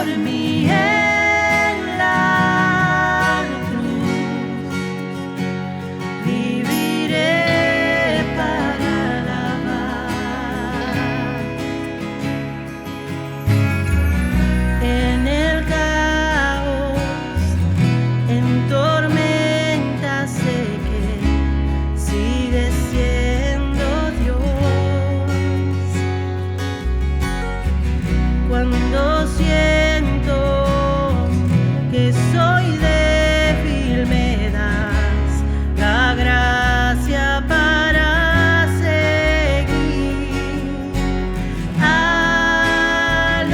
por mí en la cruz, viviré para alabar. En el caos, en tormenta, sé que sigue siendo Dios. Cuando siento que soy débil, me das la gracia para seguir. Al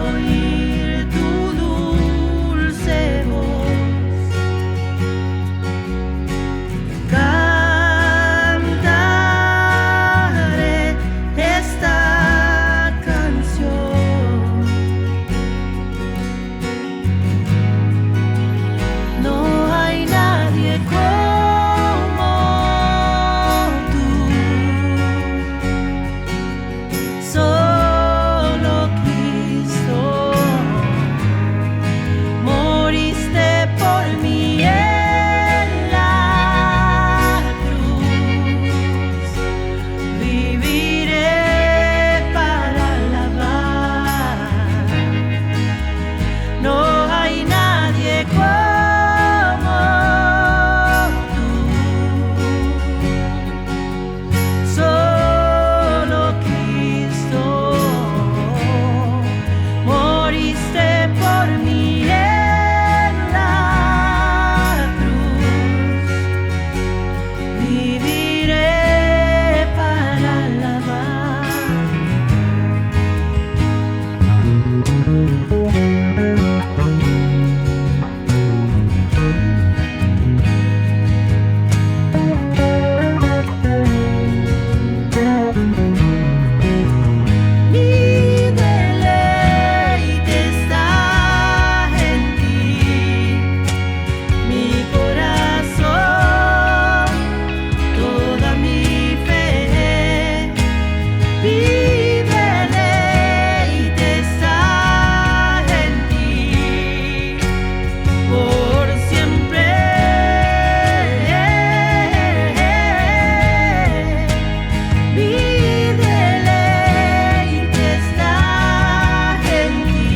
oír tu dulce voz, cantaré esta canción. No hay nadie como tú, solo Cristo. Moriste por mí en la cruz, viviré para alabar. No hay nadie como tú, solo Cristo. Moriste por mí en la cruz, viviré para alabar. Mi deleite está en ti, mi corazón, toda mi fe. Mi deleite está en ti, por siempre. Mi deleite está en ti,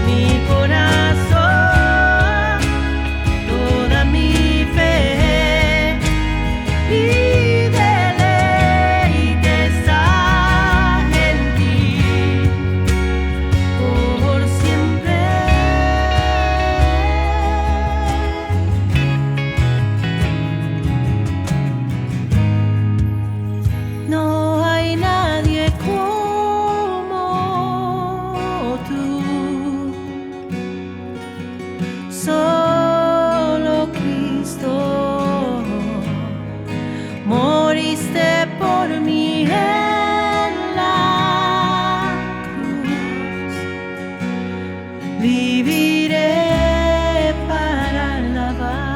mi corazón, toda mi fe. Mi deleite está en ti, por siempre. No hay nadie como tú, solo Cristo. Moriste por mí en la cruz, viviré para alabar.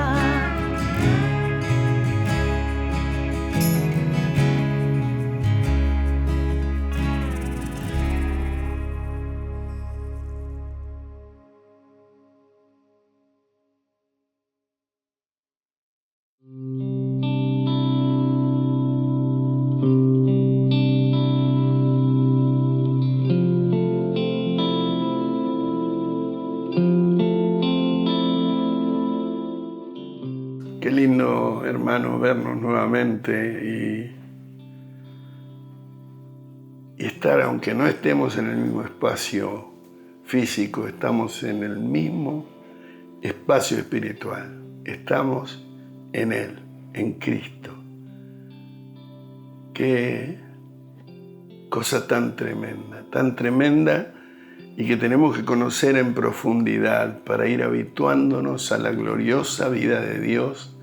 Qué lindo, hermano, vernos nuevamente y estar, aunque no estemos en el mismo espacio físico, estamos en el mismo espacio espiritual. Estamos en Él, en Cristo. Qué cosa tan tremenda y que tenemos que conocer en profundidad para ir habituándonos a la gloriosa vida de Dios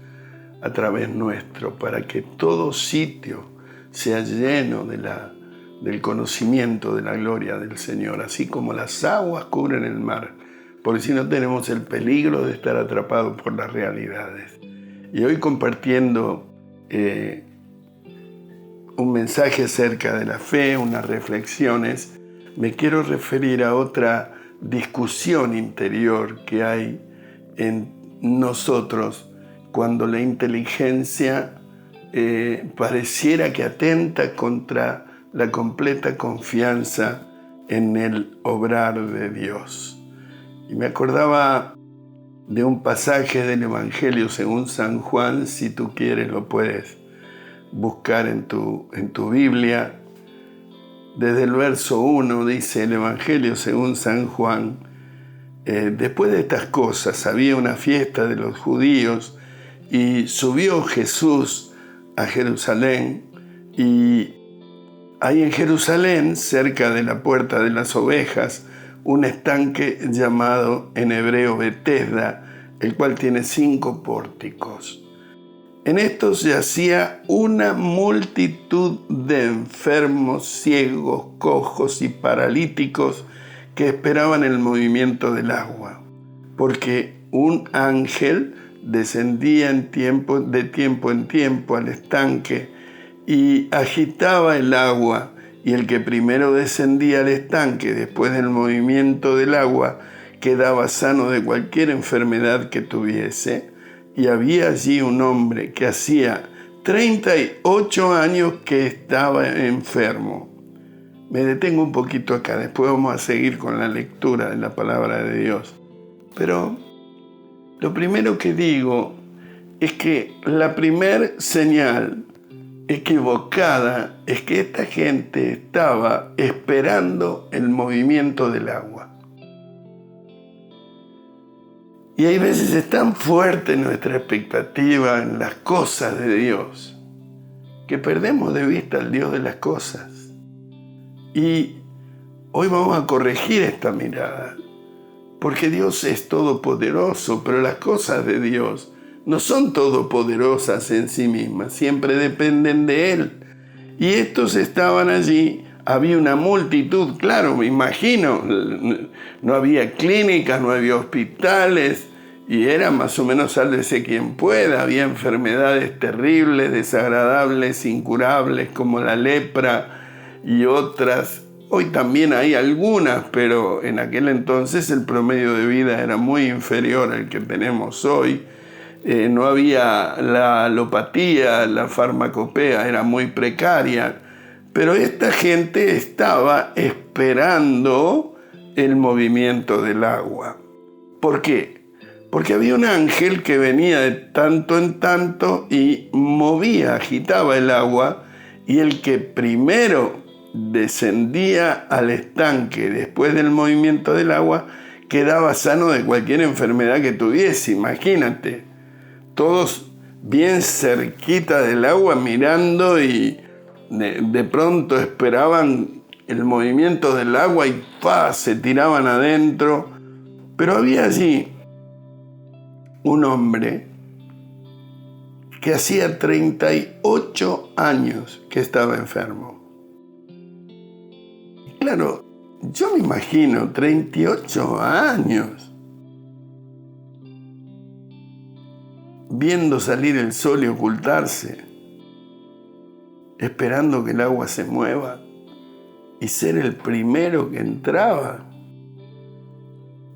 a través nuestro, para que todo sitio sea lleno del conocimiento de la gloria del Señor, así como las aguas cubren el mar, porque si no tenemos el peligro de estar atrapados por las realidades. Y hoy compartiendo un mensaje acerca de la fe, unas reflexiones, me quiero referir a otra discusión interior que hay en nosotros cuando la inteligencia pareciera que atenta contra la completa confianza en el obrar de Dios. Y me acordaba de un pasaje del Evangelio según San Juan, si tú quieres lo puedes buscar en tu Biblia. Desde el verso 1 dice el Evangelio según San Juan: después de estas cosas había una fiesta de los judíos y subió Jesús a Jerusalén, y hay en Jerusalén, cerca de la puerta de las ovejas, un estanque llamado en hebreo Betesda, el cual tiene 5 pórticos. En estos yacía una multitud de enfermos, ciegos, cojos y paralíticos que esperaban el movimiento del agua, porque un ángel descendía de tiempo en tiempo al estanque y agitaba el agua, y el que primero descendía al estanque después del movimiento del agua quedaba sano de cualquier enfermedad que tuviese. Y había allí un hombre que hacía 38 años que estaba enfermo. Me detengo un poquito acá, después vamos a seguir con la lectura de la palabra de Dios. Pero lo primero que digo es que la primer señal equivocada es que esta gente estaba esperando el movimiento del agua. Y hay veces es tan fuerte nuestra expectativa en las cosas de Dios que perdemos de vista al Dios de las cosas. Y hoy vamos a corregir esta mirada, porque Dios es todopoderoso, pero las cosas de Dios no son todopoderosas en sí mismas, siempre dependen de Él. Y estos estaban allí, había una multitud, claro, me imagino, no había clínicas, no había hospitales, y era más o menos sálvese quien pueda. Había enfermedades terribles, desagradables, incurables, como la lepra y otras. Hoy también hay algunas, pero en aquel entonces el promedio de vida era muy inferior al que tenemos hoy. No había la alopatía, la farmacopea era muy precaria, pero esta gente estaba esperando el movimiento del agua. ¿Por qué? Porque había un ángel que venía de tanto en tanto y movía, agitaba el agua, y el que primero descendía al estanque después del movimiento del agua quedaba sano de cualquier enfermedad que tuviese. Imagínate, todos bien cerquita del agua mirando, y de pronto esperaban el movimiento del agua y se tiraban adentro. Pero había allí un hombre que hacía 38 años que estaba enfermo. Y claro, yo me imagino 38 años viendo salir el sol y ocultarse, esperando que el agua se mueva y ser el primero que entraba.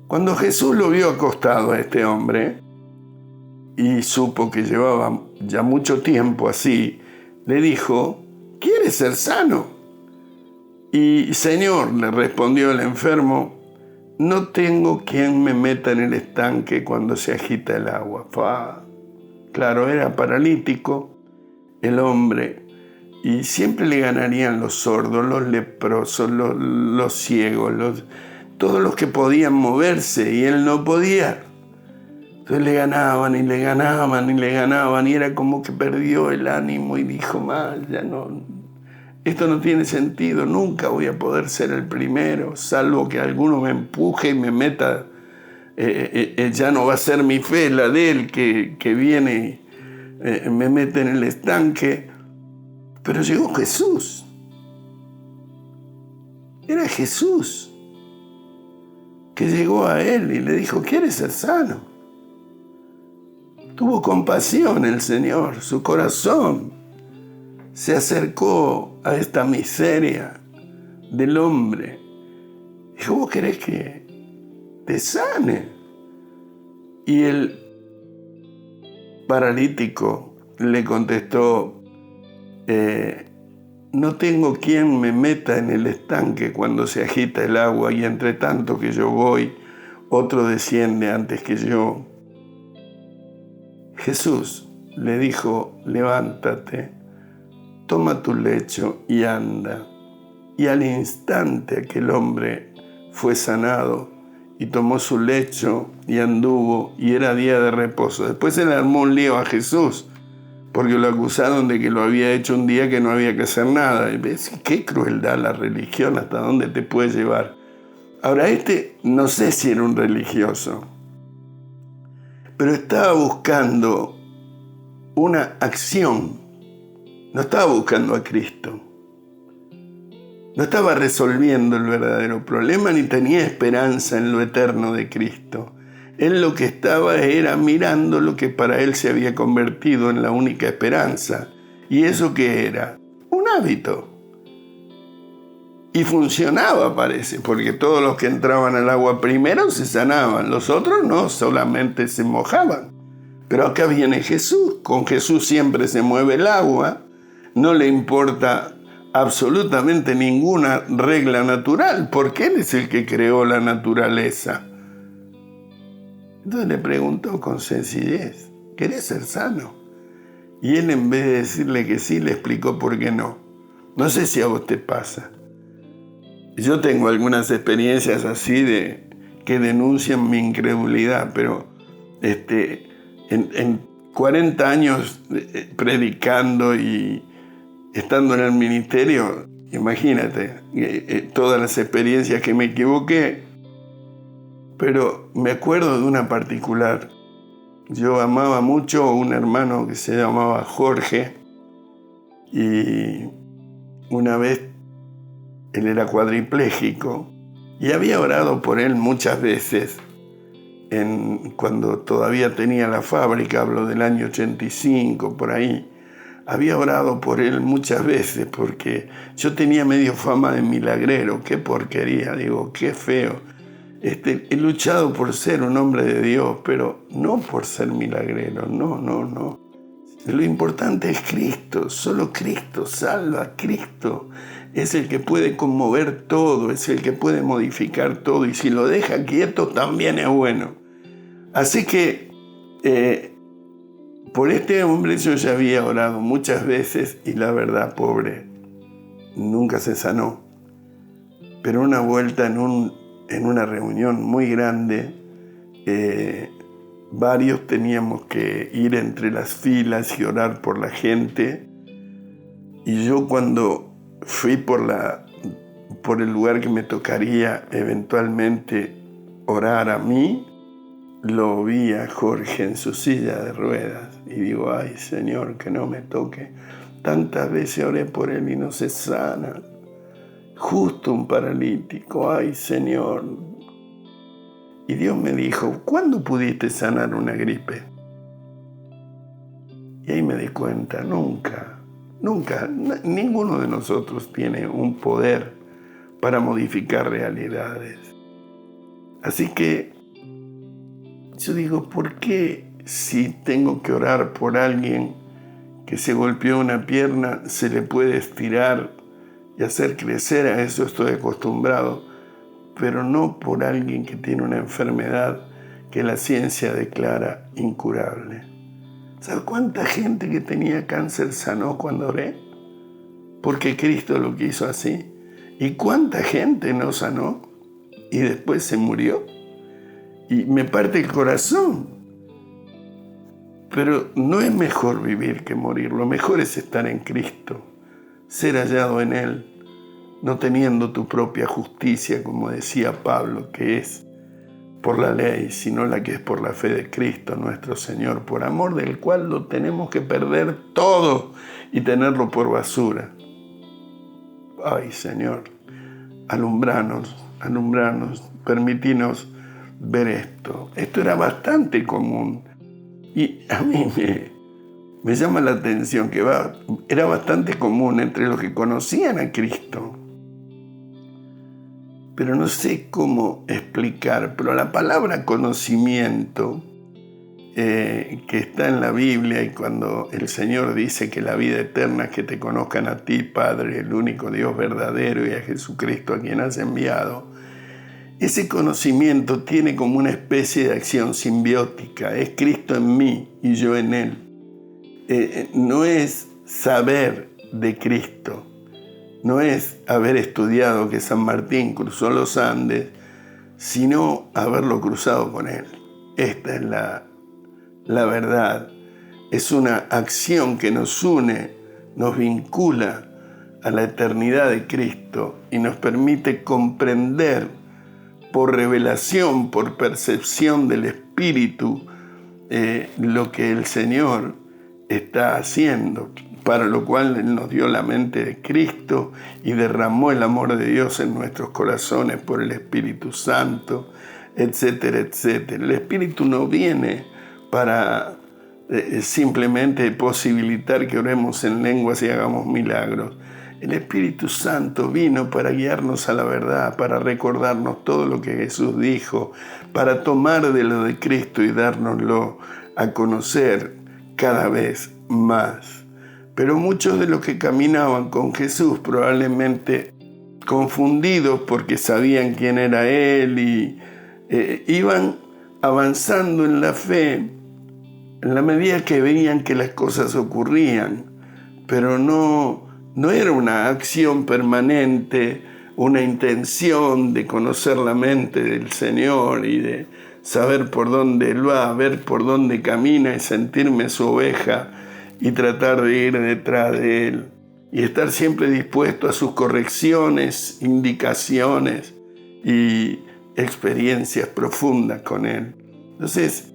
Cuando Jesús lo vio acostado a este hombre y supo que llevaba ya mucho tiempo así, le dijo: ¿quieres ser sano? Y Señor, le respondió el enfermo, no tengo quien me meta en el estanque cuando se agita el agua. Claro, era paralítico el hombre, y siempre le ganarían los sordos, los leprosos, los ciegos, todos los que podían moverse, y él no podía. Entonces le ganaban y le ganaban y le ganaban, y era como que perdió el ánimo y dijo: mal, ya no, esto no tiene sentido, nunca voy a poder ser el primero, salvo que alguno me empuje y me meta, ya no va a ser mi fe la de él que viene, me mete en el estanque. Pero llegó Jesús, era Jesús que llegó a él y le dijo: ¿quieres ser sano? Tuvo compasión el Señor, su corazón se acercó a esta miseria del hombre Dijo, ¿vos querés que te sane? Y el paralítico le contestó, no tengo quien me meta en el estanque cuando se agita el agua, y entre tanto que yo voy, otro desciende antes que yo. Jesús le dijo, levántate, toma tu lecho y anda. Y al instante aquel hombre fue sanado y tomó su lecho y anduvo, y era día de reposo. Después se le armó un lío a Jesús, porque lo acusaron de que lo había hecho un día que no había que hacer nada. Y ves, qué crueldad la religión, hasta dónde te puede llevar. Ahora, no sé si era un religioso, pero estaba buscando una acción. No estaba buscando a Cristo. No estaba resolviendo el verdadero problema, ni tenía esperanza en lo eterno de Cristo. Él lo que estaba era mirando lo que para él se había convertido en la única esperanza. ¿Y eso qué era? Un hábito. Y funcionaba, parece, porque todos los que entraban al agua primero se sanaban. Los otros no, solamente se mojaban. Pero acá viene Jesús. Con Jesús siempre se mueve el agua. No le importa absolutamente ninguna regla natural, porque Él es el que creó la naturaleza. Entonces le preguntó con sencillez, ¿querés ser sano? Y él, en vez de decirle que sí, le explicó por qué no. No sé si a vos te pasa. Yo tengo algunas experiencias así que denuncian mi incredulidad, pero en 40 años predicando y estando en el ministerio, imagínate, todas las experiencias que me equivoqué, pero me acuerdo de una particular. Yo amaba mucho a un hermano que se llamaba Jorge, y una vez él era cuadripléjico y había orado por él muchas veces cuando todavía tenía la fábrica, hablo del año 85, por ahí. Había orado por él muchas veces porque yo tenía medio fama de milagrero. Qué porquería, digo, qué feo. He luchado por ser un hombre de Dios, pero no por ser milagrero, no. Lo importante es Cristo, solo Cristo salva. Cristo es el que puede conmover todo, es el que puede modificar todo, y si lo deja quieto también es bueno. Así que por este hombre yo ya había orado muchas veces, y la verdad, pobre, nunca se sanó. Pero una vuelta en una reunión muy grande, varios teníamos que ir entre las filas y orar por la gente. Y yo, cuando fui por el lugar que me tocaría eventualmente orar a mí, lo vi a Jorge en su silla de ruedas y digo, ay Señor, que no me toque. Tantas veces oré por él y no se sana. Justo un paralítico, ay Señor. Y Dios me dijo, ¿cuándo pudiste sanar una gripe? Y ahí me di cuenta, nunca. Ninguno de nosotros tiene un poder para modificar realidades. Así que yo digo, ¿por qué si tengo que orar por alguien que se golpeó una pierna, se le puede estirar y hacer crecer? A eso estoy acostumbrado, pero no por alguien que tiene una enfermedad que la ciencia declara incurable. ¿Sabes cuánta gente que tenía cáncer sanó cuando oré? Porque Cristo lo quiso así. ¿Y cuánta gente no sanó y después se murió? Y me parte el corazón. Pero no es mejor vivir que morir. Lo mejor es estar en Cristo, ser hallado en Él, no teniendo tu propia justicia, como decía Pablo, que es por la ley, sino la que es por la fe de Cristo nuestro Señor, por amor del cual lo tenemos que perder todo y tenerlo por basura. Ay, Señor, alumbranos, permitinos ver esto. Esto era bastante común. Y a mí me llama la atención que era bastante común entre los que conocían a Cristo. pero no sé cómo explicar. Pero la palabra conocimiento, que está en la Biblia, y cuando el Señor dice que la vida eterna es que te conozcan a ti, Padre, el único Dios verdadero, y a Jesucristo a quien has enviado, ese conocimiento tiene como una especie de acción simbiótica. Es Cristo en mí y yo en Él. No es saber de Cristo, no es haber estudiado que San Martín cruzó los Andes, sino haberlo cruzado con Él. Esta es la verdad. Es una acción que nos une, nos vincula a la eternidad de Cristo y nos permite comprender por revelación, por percepción del Espíritu, lo que el Señor está haciendo, para lo cual Él nos dio la mente de Cristo y derramó el amor de Dios en nuestros corazones por el Espíritu Santo, etcétera, etcétera. El Espíritu no viene para simplemente posibilitar que oremos en lenguas y hagamos milagros. El Espíritu Santo vino para guiarnos a la verdad, para recordarnos todo lo que Jesús dijo, para tomar de lo de Cristo y dárnoslo a conocer cada vez más. Pero muchos de los que caminaban con Jesús, probablemente confundidos porque sabían quién era Él, y iban avanzando en la fe en la medida que veían que las cosas ocurrían, pero no era una acción permanente, una intención de conocer la mente del Señor y de saber por dónde Él va, ver por dónde camina y sentirme su oveja y tratar de ir detrás de Él y estar siempre dispuesto a sus correcciones, indicaciones y experiencias profundas con Él. Entonces,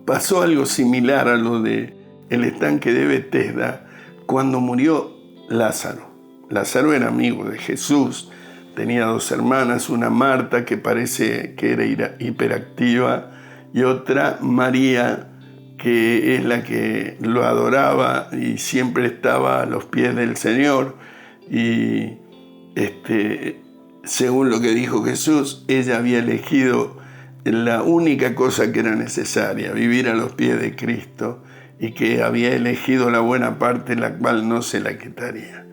pasó algo similar a lo de el estanque de Betesda cuando murió Lázaro. Lázaro era amigo de Jesús, tenía 2 hermanas, una Marta que parece que era hiperactiva y otra María, que es la que lo adoraba y siempre estaba a los pies del Señor. Y según lo que dijo Jesús, ella había elegido la única cosa que era necesaria, vivir a los pies de Cristo, y que había elegido la buena parte, la cual no se la quitaría.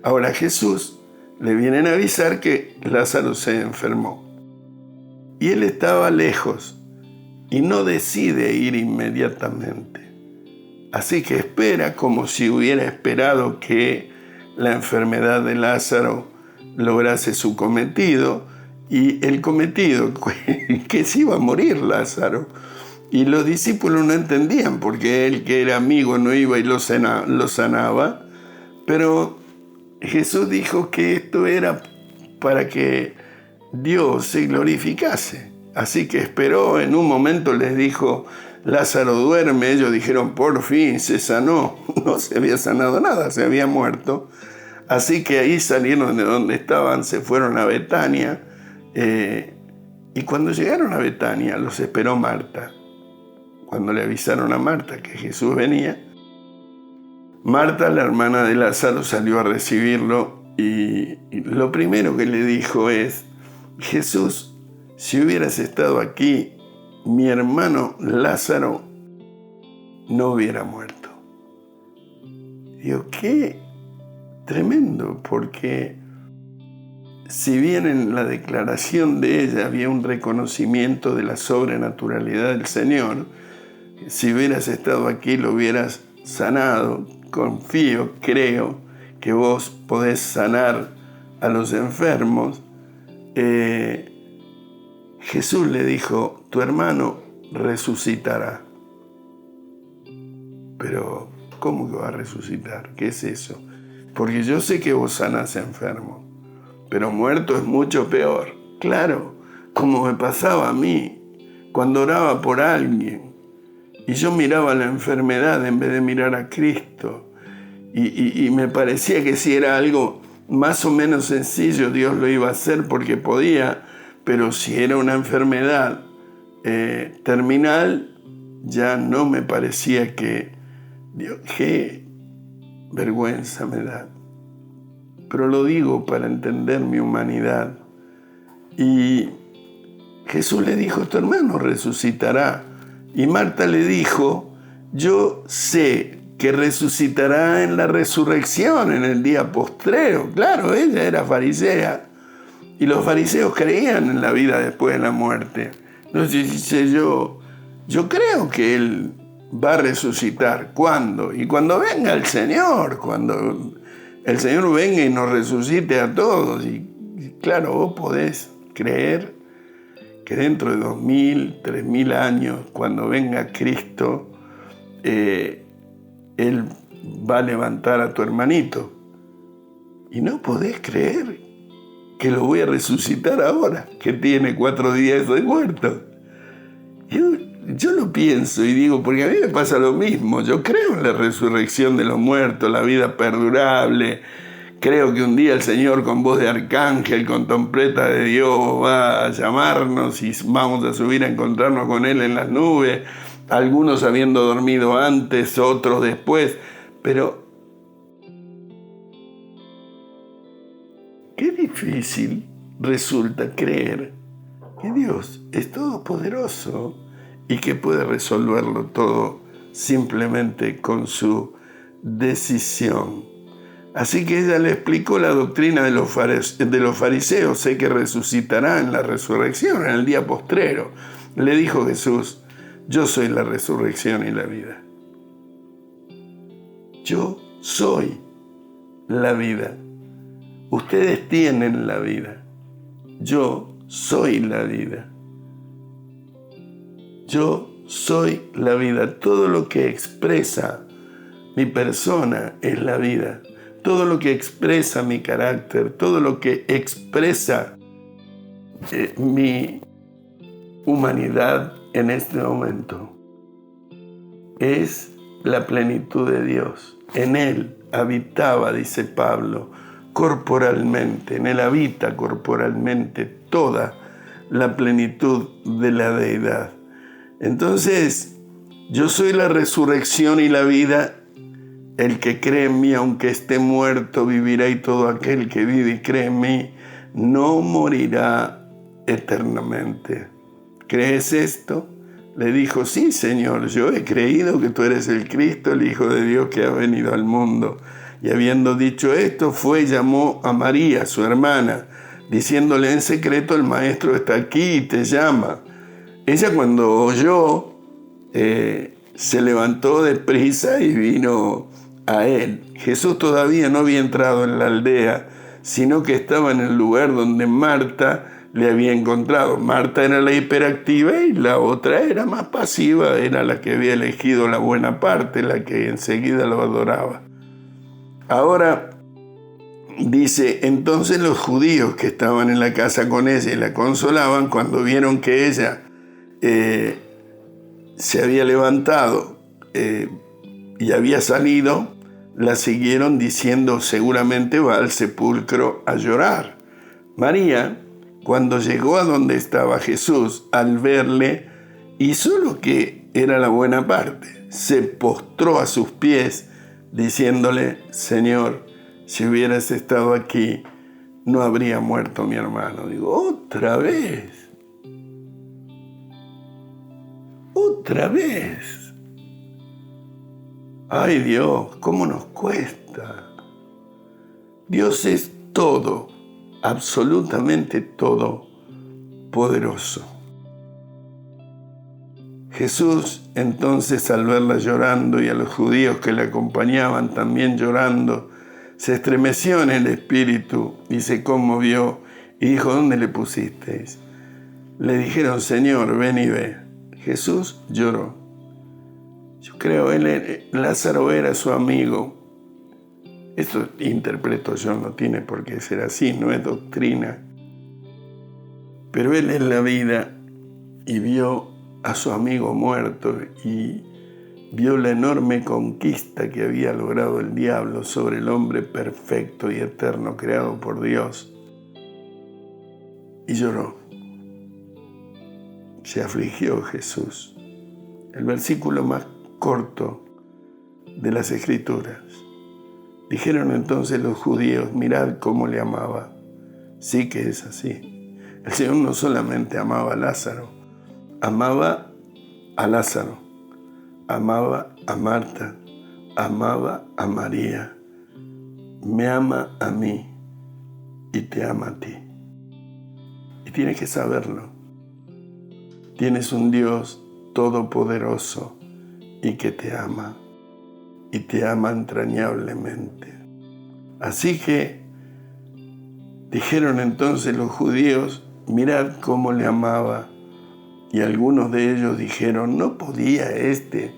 Ahora Jesús le vienen a avisar que Lázaro se enfermó. Y él estaba lejos y no decide ir inmediatamente. Así que espera como si hubiera esperado que la enfermedad de Lázaro lograse su cometido, y el cometido que se iba a morir Lázaro. Y los discípulos no entendían porque él, que era amigo, no iba y lo sanaba. Pero Jesús dijo que esto era para que Dios se glorificase. Así que esperó, en un momento les dijo: Lázaro duerme. Ellos dijeron: por fin se sanó. No se había sanado nada, se había muerto. Así que ahí salieron de donde estaban, se fueron a Betania. Y cuando llegaron a Betania los esperó Marta. Cuando le avisaron a Marta que Jesús venía, Marta, la hermana de Lázaro, salió a recibirlo y lo primero que le dijo es: Jesús, si hubieras estado aquí, mi hermano Lázaro no hubiera muerto. Digo, qué tremendo, porque si bien en la declaración de ella había un reconocimiento de la sobrenaturalidad del Señor, si hubieras estado aquí lo hubieras sanado. Confío, creo que vos podés sanar a los enfermos. Jesús le dijo: tu hermano resucitará. Pero, ¿cómo que va a resucitar? ¿Qué es eso? Porque yo sé que vos sanás enfermos, pero muerto es mucho peor. Claro, como me pasaba a mí cuando oraba por alguien y yo miraba la enfermedad en vez de mirar a Cristo, y me parecía que si era algo más o menos sencillo Dios lo iba a hacer porque podía, pero si era una enfermedad terminal ya no me parecía que... Dios, qué vergüenza me da. Pero lo digo para entender mi humanidad, Y Jesús le dijo, tu hermano resucitará. Y Marta le dijo, yo sé que resucitará en la resurrección, en el día postrero. Claro, ella era farisea y los fariseos creían en la vida después de la muerte. Entonces dice, yo creo que Él va a resucitar. ¿Cuándo? Y cuando venga el Señor, cuando el Señor venga y nos resucite a todos. Y claro, vos podés creer que dentro de 2000, 3000 años, cuando venga Cristo, Él va a levantar a tu hermanito. Y no podés creer que lo voy a resucitar ahora, que tiene 4 días de muerto. Yo lo pienso y digo, porque a mí me pasa lo mismo. Yo creo en la resurrección de los muertos, la vida perdurable. Creo que un día el Señor con voz de arcángel, con trompeta de Dios, va a llamarnos y vamos a subir a encontrarnos con Él en las nubes. Algunos habiendo dormido antes, otros después. Pero qué difícil resulta creer que Dios es todopoderoso y que puede resolverlo todo simplemente con su decisión. Así que ella le explicó la doctrina de los fariseos, sé que resucitará en la resurrección, en el día postrero. Le dijo Jesús, yo soy la resurrección y la vida. Yo soy la vida. Ustedes tienen la vida. Yo soy la vida. Yo soy la vida. Todo lo que expresa mi persona es la vida. Todo lo que expresa mi carácter, todo lo que expresa mi humanidad en este momento es la plenitud de Dios. En Él habitaba, dice Pablo, corporalmente, en Él habita corporalmente toda la plenitud de la deidad. Entonces, yo soy la resurrección y la vida. El que cree en mí, aunque esté muerto, vivirá, y todo aquel que vive y cree en mí no morirá eternamente. ¿Crees esto? Le dijo, sí, Señor, yo he creído que tú eres el Cristo, el Hijo de Dios que ha venido al mundo. Y habiendo dicho esto, fue y llamó a María, su hermana, diciéndole en secreto, el Maestro está aquí y te llama. Ella cuando oyó, se levantó deprisa y vino a él. Jesús todavía no había entrado en la aldea, sino que estaba en el lugar donde Marta le había encontrado. Marta era la hiperactiva y la otra era más pasiva, era la que había elegido la buena parte, la que enseguida lo adoraba. Ahora dice, entonces los judíos que estaban en la casa con ella y la consolaban, cuando vieron que ella se había levantado y había salido, la siguieron diciendo, seguramente va al sepulcro a llorar. María, cuando llegó a donde estaba Jesús, al verle, hizo lo que era la buena parte. Se postró a sus pies, diciéndole, Señor, si hubieras estado aquí, no habría muerto mi hermano. Digo, otra vez. Otra vez. Ay Dios, ¿cómo nos cuesta? Dios es todo, absolutamente todo, poderoso. Jesús entonces, al verla llorando y a los judíos que la acompañaban también llorando, se estremeció en el espíritu y se conmovió y dijo, ¿dónde le pusisteis? Le dijeron, Señor, ven y ve. Jesús lloró. Yo creo, Lázaro era su amigo. Esto interpreto yo, no tiene por qué ser así, no es doctrina. Pero él en la vida y vio a su amigo muerto y vio la enorme conquista que había logrado el diablo sobre el hombre perfecto y eterno creado por Dios. Y lloró. Se afligió Jesús. El versículo más corto de las Escrituras. Dijeron entonces los judíos, mirad cómo le amaba. Sí que es así. El Señor no solamente amaba a Lázaro, amaba a Lázaro, amaba a Marta, amaba a María, me ama a mí y te ama a ti. Y tienes que saberlo. Tienes un Dios todopoderoso y que te ama entrañablemente. Así que dijeron entonces los judíos, mirad cómo le amaba. Y algunos de ellos dijeron, ¿no podía este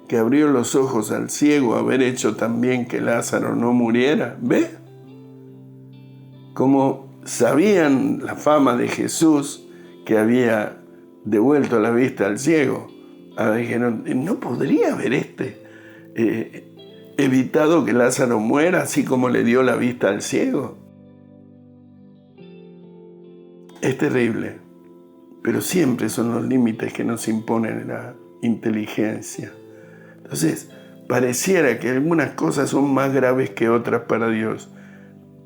que abrió los ojos al ciego haber hecho también que Lázaro no muriera? ¿Ve? Como sabían la fama de Jesús, que había devuelto la vista al ciego, dijeron, ¿no podría haber evitado que Lázaro muera así como le dio la vista al ciego? Es terrible, pero siempre son los límites que nos imponen la inteligencia. Entonces, pareciera que algunas cosas son más graves que otras para Dios,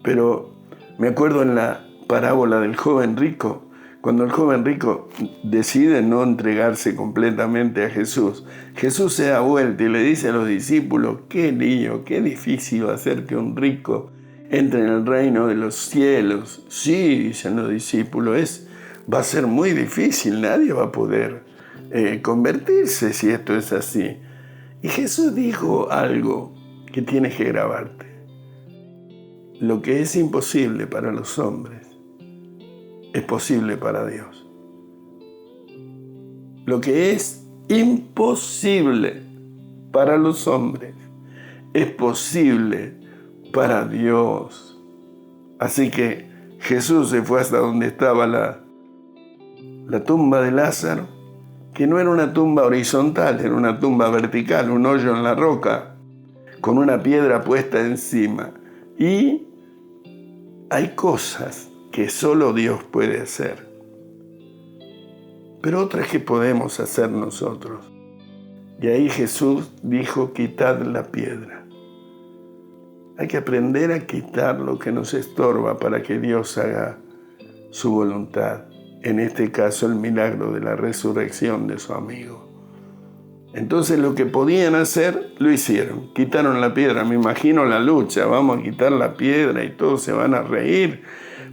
pero me acuerdo en la parábola del joven rico, cuando el joven rico decide no entregarse completamente a Jesús, Jesús se da vuelta y le dice a los discípulos, qué lío, qué difícil va a ser que un rico entre en el reino de los cielos. Sí, dicen los discípulos, va a ser muy difícil, nadie va a poder convertirse si esto es así. Y Jesús dijo algo que tienes que grabarte. Lo que es imposible para los hombres es posible para Dios. Lo que es imposible para los hombres es posible para Dios. Así que Jesús se fue hasta donde estaba la tumba de Lázaro, que no era una tumba horizontal, era una tumba vertical, un hoyo en la roca, con una piedra puesta encima. Y hay cosas que solo Dios puede hacer, pero otras que podemos hacer nosotros. Y ahí Jesús dijo, quitad la piedra. Hay que aprender a quitar lo que nos estorba para que Dios haga su voluntad. En este caso, el milagro de la resurrección de su amigo. Entonces, lo que podían hacer, lo hicieron. Quitaron la piedra. Me imagino la lucha. Vamos a quitar la piedra y todos se van a reír,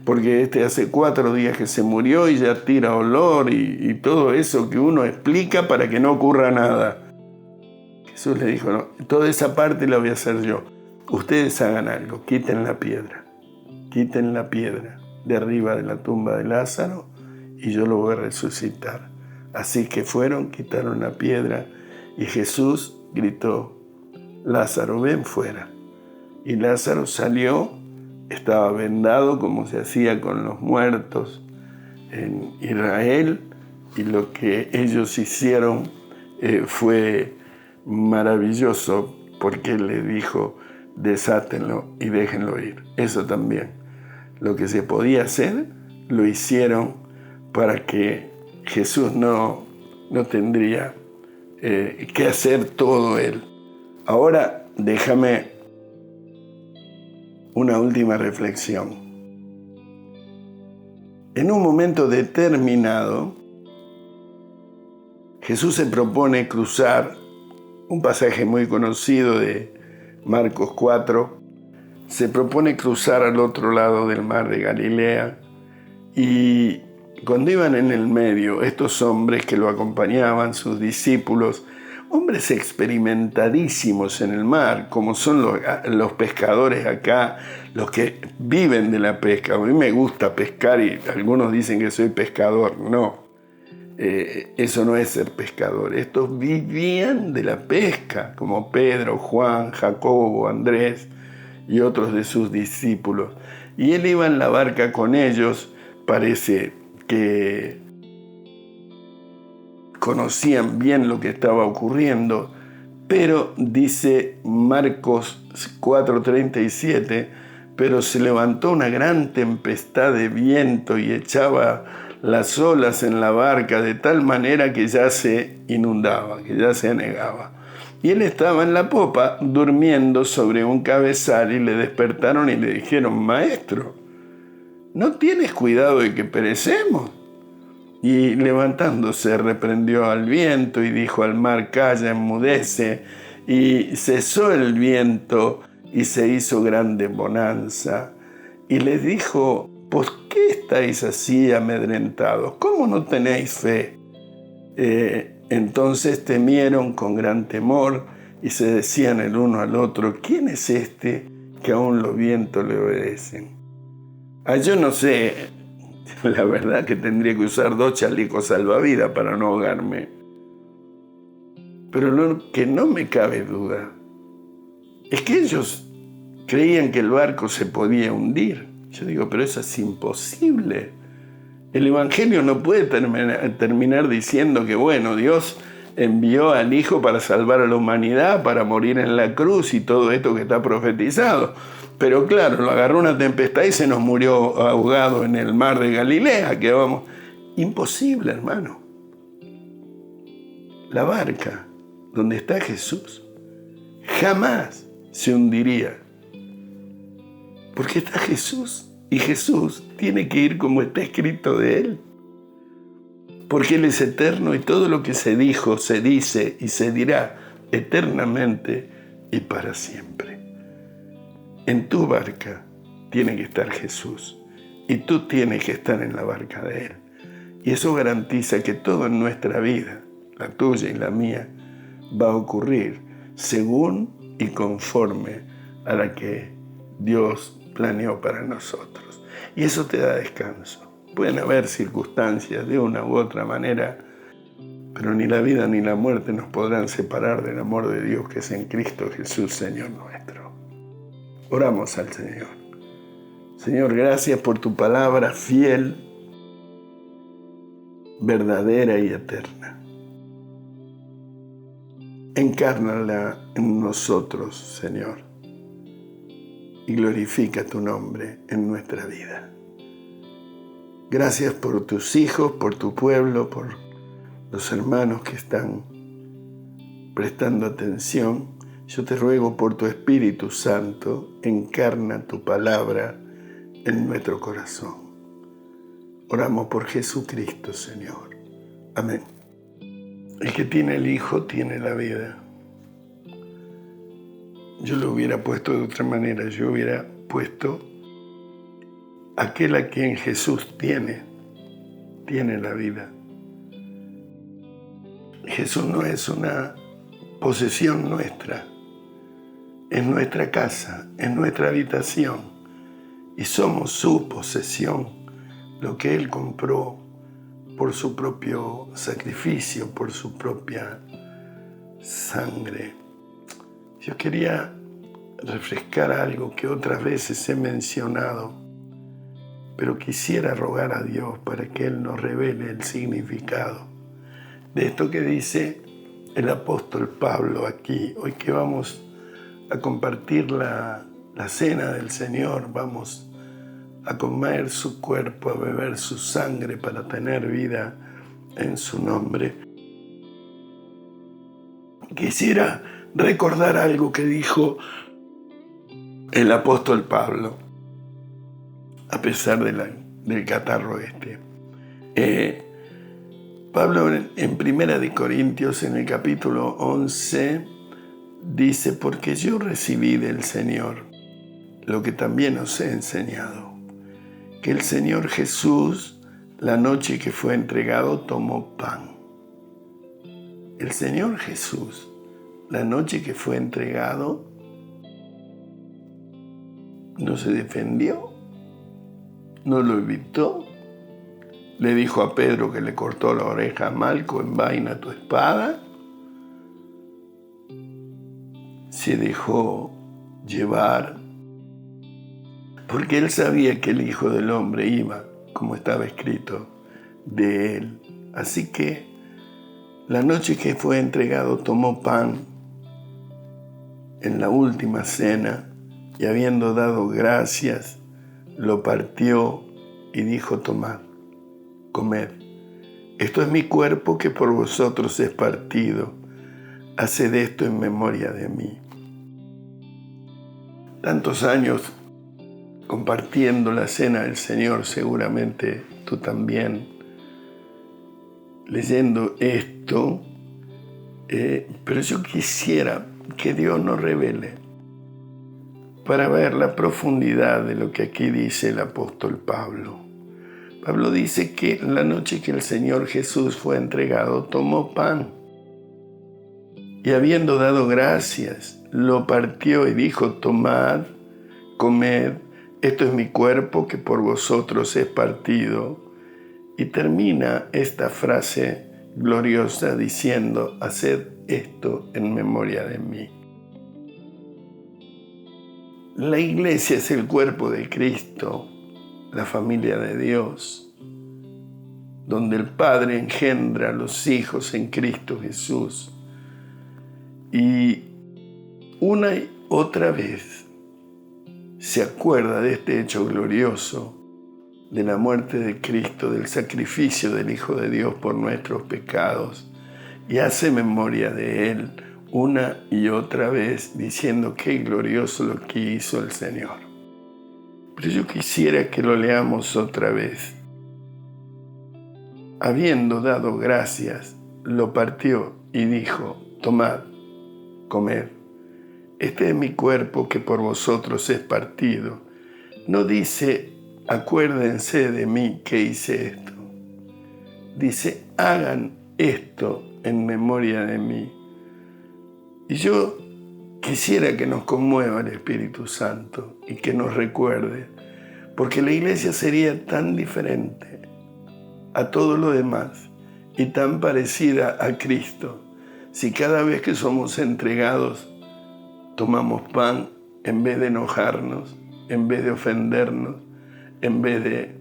porque hace 4 días que se murió y ya tira olor y todo eso que uno explica para que no ocurra nada. Jesús le dijo, no, toda esa parte la voy a hacer yo. Ustedes hagan algo, quiten la piedra de arriba de la tumba de Lázaro y yo lo voy a resucitar. Así que fueron, quitaron la piedra y Jesús gritó, Lázaro, ven fuera. Y Lázaro salió, estaba vendado como se hacía con los muertos en Israel, y lo que ellos hicieron fue maravilloso, porque él le dijo, desátenlo y déjenlo ir. Eso también, lo que se podía hacer, lo hicieron para que Jesús no tendría que hacer todo él. Ahora déjame una última reflexión. En un momento determinado, Jesús se propone cruzar un pasaje muy conocido de Marcos 4, se propone cruzar al otro lado del mar de Galilea, y cuando iban en el medio, estos hombres que lo acompañaban, sus discípulos, hombres experimentadísimos en el mar, como son los pescadores acá, los que viven de la pesca. A mí me gusta pescar y algunos dicen que soy pescador. No, eso no es ser pescador. Estos vivían de la pesca, como Pedro, Juan, Jacobo, Andrés y otros de sus discípulos. Y él iba en la barca con ellos, parece que conocían bien lo que estaba ocurriendo, pero dice Marcos 4:37, pero se levantó una gran tempestad de viento y echaba las olas en la barca de tal manera que ya se inundaba, que ya se anegaba. Y él estaba en la popa durmiendo sobre un cabezal, y le despertaron y le dijeron, Maestro, ¿no tienes cuidado de que perecemos? Y levantándose reprendió al viento y dijo al mar, calla, enmudece. Y cesó el viento y se hizo grande bonanza. Y les dijo, ¿por qué estáis así amedrentados? ¿Cómo no tenéis fe? Entonces temieron con gran temor y se decían el uno al otro, ¿quién es este que aún los vientos le obedecen? Yo no sé, la verdad que tendría que usar 2 chalecos salvavidas para no ahogarme. Pero lo que no me cabe duda es que ellos creían que el barco se podía hundir. Yo digo, pero eso es imposible. El Evangelio no puede terminar diciendo que, bueno, Dios envió al Hijo para salvar a la humanidad, para morir en la cruz y todo esto que está profetizado. Pero claro, lo agarró una tempestad y se nos murió ahogado en el mar de Galilea. Que vamos, imposible, hermano. La barca donde está Jesús jamás se hundiría. Porque está Jesús y Jesús tiene que ir como está escrito de Él. Porque Él es eterno y todo lo que se dijo, se dice y se dirá eternamente y para siempre. En tu barca tiene que estar Jesús y tú tienes que estar en la barca de Él. Y eso garantiza que todo en nuestra vida, la tuya y la mía, va a ocurrir según y conforme a la que Dios planeó para nosotros. Y eso te da descanso. Pueden haber circunstancias de una u otra manera, pero ni la vida ni la muerte nos podrán separar del amor de Dios que es en Cristo Jesús, Señor nuestro. Oramos al Señor. Señor, gracias por tu palabra fiel, verdadera y eterna. Encárnala en nosotros, Señor, y glorifica tu nombre en nuestra vida. Gracias por tus hijos, por tu pueblo, por los hermanos que están prestando atención. Yo te ruego por tu Espíritu Santo, encarna tu palabra en nuestro corazón. Oramos por Jesucristo, Señor. Amén. El que tiene el Hijo tiene la vida. Yo lo hubiera puesto de otra manera. Yo hubiera puesto aquel a quien Jesús tiene la vida. Jesús no es una posesión nuestra. Es nuestra casa, es nuestra habitación. Y somos su posesión, lo que Él compró por su propio sacrificio, por su propia sangre. Yo quería refrescar algo que otras veces he mencionado, pero quisiera rogar a Dios para que Él nos revele el significado de esto que dice el apóstol Pablo aquí. Hoy que vamos a compartir la cena del Señor, vamos a comer su cuerpo, a beber su sangre para tener vida en su nombre. Quisiera recordar algo que dijo el apóstol Pablo, a pesar del catarro este. Pablo en Primera de Corintios, en el capítulo 11, dice, porque yo recibí del Señor lo que también os he enseñado, que el Señor Jesús, la noche que fue entregado, tomó pan. El Señor Jesús, la noche que fue entregado, no se defendió, no lo evitó. Le dijo a Pedro que le cortó la oreja a Malco, envaina tu espada. Se dejó llevar, porque él sabía que el Hijo del Hombre iba, como estaba escrito, de él. Así que la noche que fue entregado tomó pan en la última cena y habiendo dado gracias, lo partió y dijo, tomad, comed. Esto es mi cuerpo que por vosotros es partido. Haced esto en memoria de mí. Tantos años compartiendo la cena del Señor, seguramente tú también, leyendo esto, pero yo quisiera que Dios nos revele para ver la profundidad de lo que aquí dice el apóstol Pablo. Pablo dice que la noche que el Señor Jesús fue entregado, tomó pan y habiendo dado gracias, lo partió y dijo: tomad, comed, esto es mi cuerpo que por vosotros es partido. Y termina esta frase gloriosa diciendo: haced esto en memoria de mí. La iglesia es el cuerpo de Cristo, la familia de Dios, donde el Padre engendra a los hijos en Cristo Jesús. Y una y otra vez se acuerda de este hecho glorioso, de la muerte de Cristo, del sacrificio del Hijo de Dios por nuestros pecados, y hace memoria de Él una y otra vez, diciendo qué glorioso lo que hizo el Señor. Pero yo quisiera que lo leamos otra vez. Habiendo dado gracias, lo partió y dijo: tomad, comed, este es mi cuerpo que por vosotros es partido. No dice: acuérdense de mí que hice esto. Dice: hagan esto en memoria de mí. Y yo quisiera que nos conmueva el Espíritu Santo y que nos recuerde, porque la iglesia sería tan diferente a todo lo demás y tan parecida a Cristo si cada vez que somos entregados tomamos pan en vez de enojarnos, en vez de ofendernos, en vez de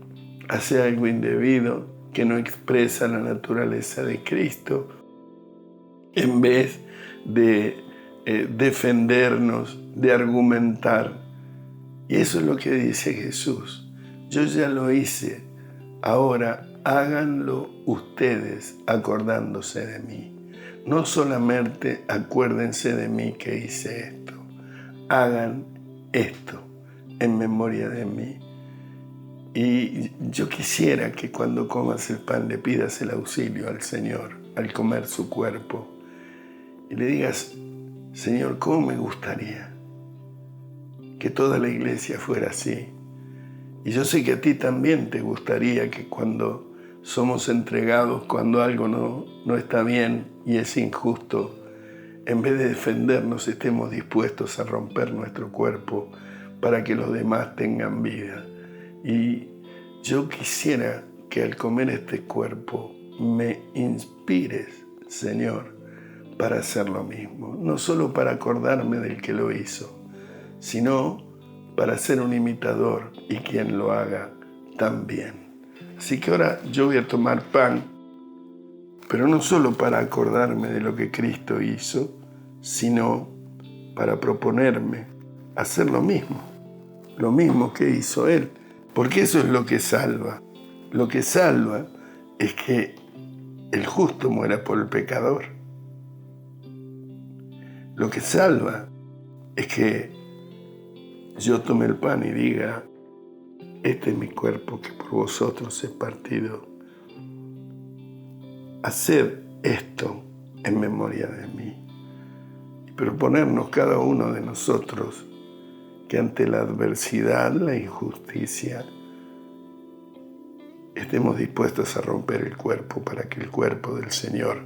hacer algo indebido que no expresa la naturaleza de Cristo, en vez de defendernos, de argumentar. Y eso es lo que dice Jesús: yo ya lo hice, ahora háganlo ustedes acordándose de mí. No solamente acuérdense de mí que hice esto, hagan esto en memoria de mí. Y yo quisiera que cuando comas el pan le pidas el auxilio al Señor al comer su cuerpo y le digas: Señor, ¿cómo me gustaría que toda la iglesia fuera así? Y yo sé que a ti también te gustaría que cuando somos entregados, cuando algo no está bien y es injusto, en vez de defendernos, estemos dispuestos a romper nuestro cuerpo para que los demás tengan vida. Y yo quisiera que al comer este cuerpo me inspires, Señor, para hacer lo mismo. No solo para acordarme del que lo hizo, sino para ser un imitador y quien lo haga también. Así que ahora yo voy a tomar pan, pero no solo para acordarme de lo que Cristo hizo, sino para proponerme hacer lo mismo que hizo Él. Porque eso es lo que salva. Lo que salva es que el justo muera por el pecador. Lo que salva es que yo tome el pan y diga: este es mi cuerpo que por vosotros es partido. Haced esto en memoria de mí. Y proponernos cada uno de nosotros que ante la adversidad, la injusticia, estemos dispuestos a romper el cuerpo para que el cuerpo del Señor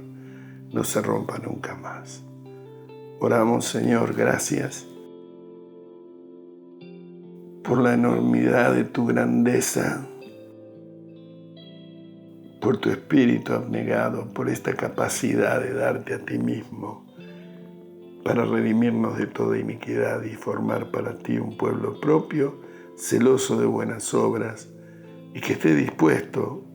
no se rompa nunca más. Oramos. Señor, gracias por la enormidad de tu grandeza, por tu espíritu abnegado, por esta capacidad de darte a ti mismo para redimirnos de toda iniquidad y formar para ti un pueblo propio, celoso de buenas obras, y que esté dispuesto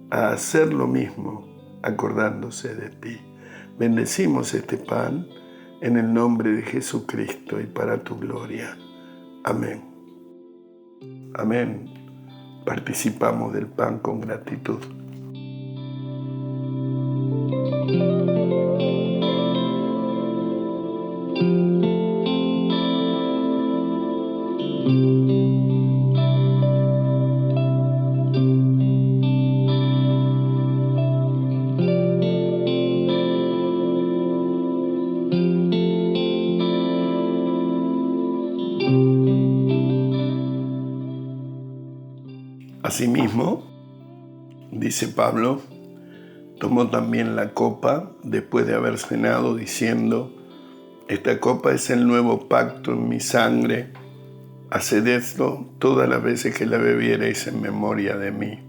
a hacer lo mismo acordándose de ti. Bendecimos este pan en el nombre de Jesucristo y para tu gloria. Amén. Amén. Participamos del pan con gratitud. Asimismo, dice Pablo, tomó también la copa después de haber cenado, diciendo: esta copa es el nuevo pacto en mi sangre. Haced esto todas las veces que la bebiereis en memoria de mí.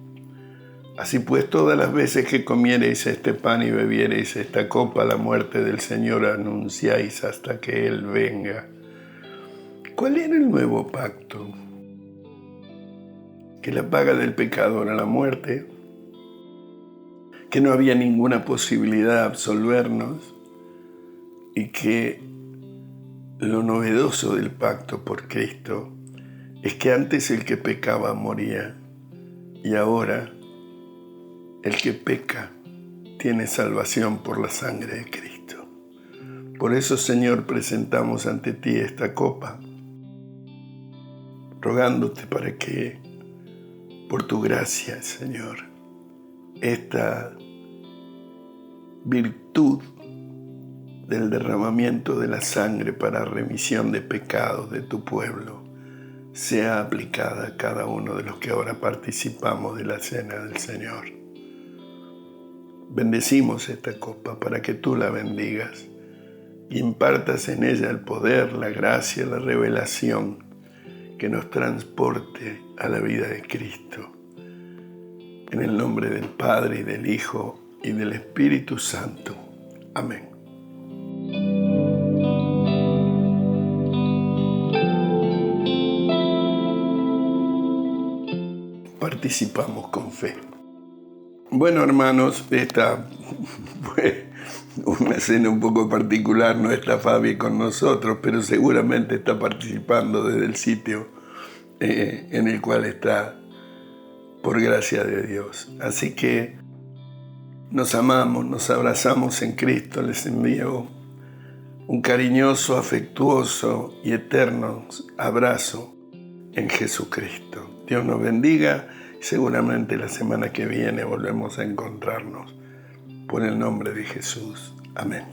Así pues, todas las veces que comiereis este pan y bebiereis esta copa, la muerte del Señor anunciáis hasta que Él venga. ¿Cuál era el nuevo pacto? Que la paga del pecado era la muerte, que no había ninguna posibilidad de absolvernos y que lo novedoso del pacto por Cristo es que antes el que pecaba moría y ahora el que peca tiene salvación por la sangre de Cristo. Por eso, Señor, presentamos ante ti esta copa, rogándote para que, por tu gracia, Señor, esta virtud del derramamiento de la sangre para remisión de pecados de tu pueblo sea aplicada a cada uno de los que ahora participamos de la cena del Señor. Bendecimos esta copa para que tú la bendigas y impartas en ella el poder, la gracia, la revelación que nos transporte a la vida de Cristo. En el nombre del Padre, y del Hijo, y del Espíritu Santo. Amén. Participamos con fe. Bueno, hermanos, esta fue una cena un poco particular. No está Fabi con nosotros, pero seguramente está participando desde el sitio en el cual está, por gracia de Dios. Así que nos amamos, nos abrazamos en Cristo. Les envío un cariñoso, afectuoso y eterno abrazo en Jesucristo. Dios nos bendiga. Seguramente la semana que viene volvemos a encontrarnos. Por el nombre de Jesús. Amén.